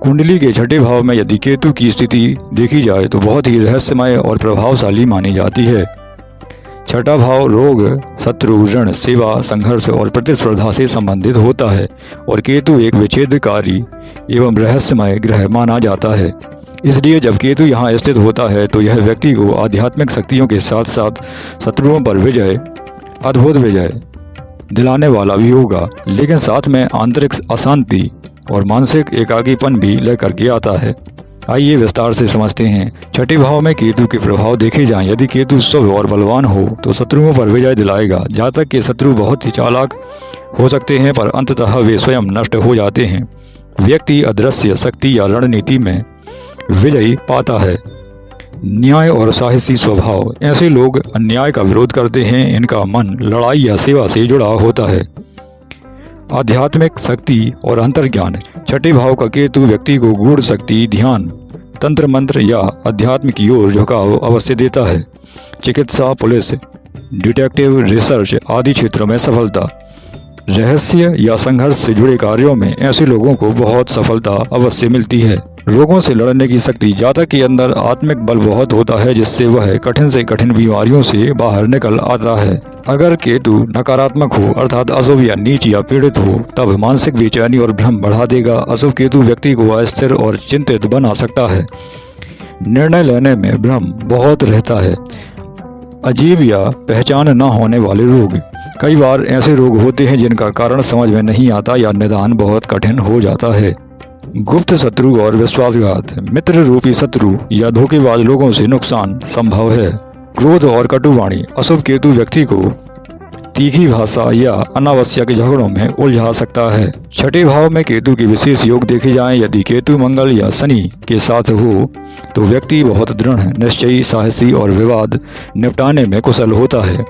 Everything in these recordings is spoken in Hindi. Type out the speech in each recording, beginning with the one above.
कुंडली के छठे भाव में यदि केतु की स्थिति देखी जाए तो बहुत ही रहस्यमय और प्रभावशाली मानी जाती है। छठा भाव रोग, शत्रु, ऋण, सेवा, संघर्ष और प्रतिस्पर्धा से संबंधित होता है और केतु एक विच्छेदकारी एवं रहस्यमय ग्रह माना जाता है। इसलिए जब केतु यहाँ स्थित होता है तो यह व्यक्ति को आध्यात्मिक शक्तियों के साथ साथ शत्रुओं पर विजय, अद्भुत विजय दिलाने वाला भी होगा, लेकिन साथ में आंतरिक अशांति और मानसिक एकाकीपन भी लेकर के आता है। आइए विस्तार से समझते हैं। छठे भाव में केतु के प्रभाव देखे जाएं। यदि केतु शुभ और बलवान हो तो शत्रुओं पर विजय दिलाएगा। जातक के शत्रु बहुत ही चालाक हो सकते हैं पर अंततः वे स्वयं नष्ट हो जाते हैं। व्यक्ति अदृश्य शक्ति या रणनीति में विजयी पाता है। न्याय और साहसी स्वभाव, ऐसे लोग अन्याय का विरोध करते हैं। इनका मन लड़ाई या सेवा से जुड़ा होता है। आध्यात्मिक शक्ति और अंतर्ज्ञान, छठे भाव का केतु व्यक्ति को गूढ़ शक्ति, ध्यान, तंत्र मंत्र या अध्यात्म की ओर झुकाव अवश्य देता है। चिकित्सा, पुलिस, डिटेक्टिव, रिसर्च आदि क्षेत्रों में सफलता, रहस्य या संघर्ष से जुड़े कार्यों में ऐसे लोगों को बहुत सफलता अवश्य मिलती है। रोगों से लड़ने की शक्ति, जातक के अंदर आत्मिक बल बहुत होता है जिससे वह कठिन से कठिन बीमारियों से बाहर निकल आता है। अगर केतु नकारात्मक हो अर्थात अशुभ या नीच या पीड़ित हो तब मानसिक बेचैनी और भ्रम बढ़ा देगा। अशुभ केतु व्यक्ति को अस्थिर और चिंतित बना सकता है। निर्णय लेने में भ्रम बहुत रहता है। अजीब या पहचान न होने वाले रोग, कई बार ऐसे रोग होते हैं जिनका कारण समझ में नहीं आता या निदान बहुत कठिन हो जाता है। गुप्त शत्रु और विश्वासघात, मित्र रूपी शत्रु या धोखेबाज लोगों से नुकसान संभव है। क्रोध और कटुवाणी, अशुभ केतु व्यक्ति को तीखी भाषा या अनावश्यक झगड़ों में उलझा सकता है। छठे भाव में केतु के विशेष योग देखे जाएं। यदि केतु मंगल या शनि के साथ हो तो व्यक्ति बहुत दृढ़, निश्चयी, साहसी और विवाद निपटाने में कुशल होता है।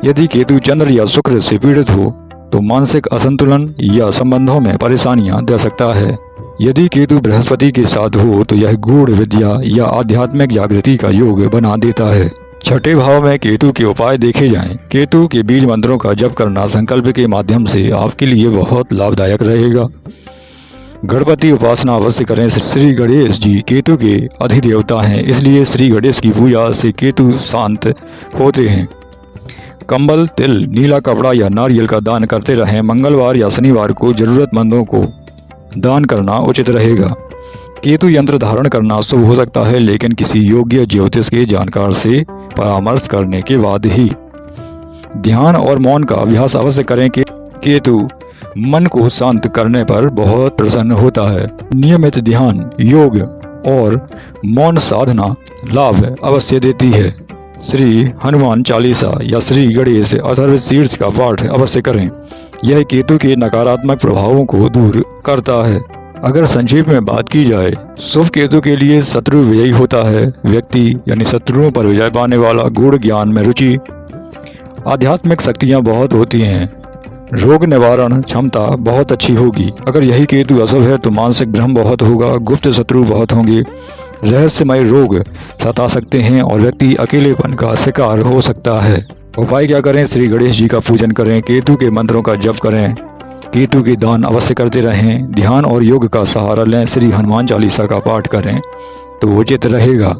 यदि केतु चंद्र या शुक्र से पीड़ित हो तो मानसिक असंतुलन या संबंधों में परेशानियां दे सकता है। यदि केतु बृहस्पति के साथ हो तो यह गूढ़ विद्या या आध्यात्मिक जागृति का योग बना देता है। छठे भाव में केतु के उपाय देखे जाएं। केतु के बीज मंत्रों का जप करना संकल्प के माध्यम से आपके लिए बहुत लाभदायक रहेगा। गणपति उपासना अवश्य करें। श्री गणेश जी केतु के अधिदेवता हैं, इसलिए श्री गणेश की पूजा से केतु शांत होते हैं। कंबल, तिल, नीला कपड़ा या नारियल का दान करते रहें। मंगलवार या शनिवार को जरूरतमंदों को दान करना उचित रहेगा। केतु यंत्र धारण करना शुभ हो सकता है लेकिन किसी योग्य ज्योतिष के जानकार से परामर्श करने के बाद ही। ध्यान और मौन का अभ्यास अवश्य करें कि केतु मन को शांत करने पर बहुत प्रसन्न होता है। नियमित ध्यान, योग और मौन साधना लाभ अवश्य देती है। श्री हनुमान चालीसा या श्री गणेश अथर्वशीर्ष का पाठ अवश्य करें। यह केतु के नकारात्मक प्रभावों को दूर करता है। अगर संक्षेप में बात की जाए, शुभ केतु के लिए शत्रु विजयी होता है। व्यक्ति यानी शत्रुओं पर विजय पाने वाला, गूढ़ ज्ञान में रुचि, आध्यात्मिक शक्तियाँ बहुत होती हैं। रोग निवारण क्षमता बहुत अच्छी होगी। अगर यही केतु अशुभ है तो मानसिक भ्रम बहुत होगा, गुप्त शत्रु बहुत होंगे, रहस्यमय रोग सता सकते हैं और व्यक्ति अकेलेपन का शिकार हो सकता है। उपाय क्या करें? श्री गणेश जी का पूजन करें, केतु के मंत्रों का जप करें, केतु के दान अवश्य करते रहें, ध्यान और योग का सहारा लें, श्री हनुमान चालीसा का पाठ करें तो उचित रहेगा।